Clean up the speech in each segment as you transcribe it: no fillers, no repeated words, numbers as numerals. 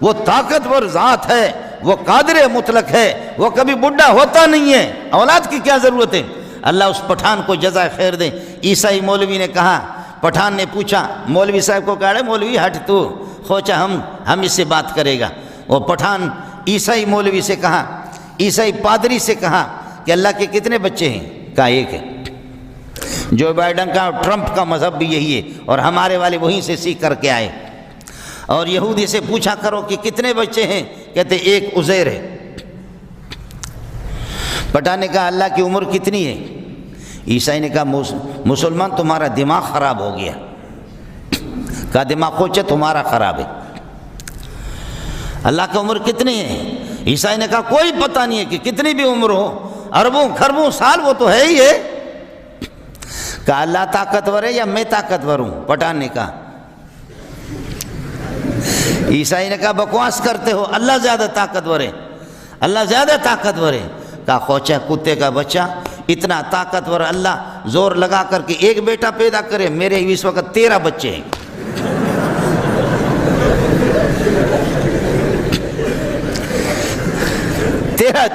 وہ طاقتور ذات ہے، وہ قادر مطلق ہے، وہ کبھی بڈھا ہوتا نہیں ہے، اولاد کی کیا ضرورت ہے؟ اللہ اس پٹھان کو جزائے خیر دے۔ عیسائی مولوی نے کہا، پٹھان نے پوچھا مولوی صاحب کو، کہا مولوی ہٹ تو خوچا ہم اس سے بات کرے گا۔ وہ پٹھان عیسائی مولوی سے کہا، عیسائی پادری سے کہا کہ اللہ کے کتنے بچے ہیں؟ کہا ایک ہے۔ جو بائیڈن کا اور ٹرمپ کا مذہب بھی یہی ہے، اور ہمارے والے وہیں سے سیکھ کر کے آئے۔ اور یہودی سے پوچھا کرو کہ کتنے بچے ہیں؟ کہتے ایک عزیر ہے۔ پٹھان نے کہا اللہ کی عمر کتنی ہے؟ عیسائی نے کہا مسلمان تمہارا دماغ خراب ہو گیا۔ کہا دماغ کوچے تمہارا خراب ہے، اللہ کی عمر کتنی ہے؟ عیسائی نے کہا کوئی پتہ نہیں ہے کہ کتنی بھی عمر ہو، اربوں خربوں سال وہ تو ہے ہی ہے۔ کہا اللہ طاقتور ہے یا میں طاقتور ہوں؟ پٹھان نے کہا۔ عیسائی نے کہا بکواس کرتے ہو، اللہ زیادہ طاقتور ہے، اللہ زیادہ طاقتور ہے۔ کہا خوچہ کتے کا بچہ، اتنا طاقتور اللہ زور لگا کر کے ایک بیٹا پیدا کرے، میرے اس وقت 13 بچے ہیں۔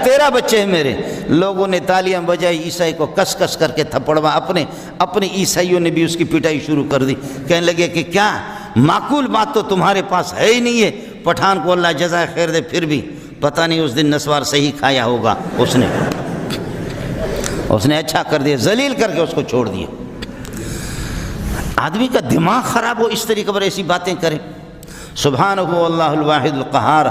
تیرہ بچے ہیں میرے۔ لوگوں نے تالیاں بجائی، عیسائی کو کس کس کر کے تھپڑوا، اپنے عیسائیوں نے بھی اس کی پٹائی شروع کر دی۔ کہنے لگے کہ کیا معقول بات تو تمہارے پاس ہے ہی نہیں ہے۔ پٹھان کو اللہ جزائے خیر دے، پھر بھی پتہ نہیں اس دن نسوار صحیح کھایا ہوگا اس نے اچھا کر دیا، ذلیل کر کے اس کو چھوڑ دیا۔ آدمی کا دماغ خراب ہو اس طریقے پر ایسی باتیں کرے۔ سبحانہ اللہ الواحد القہار۔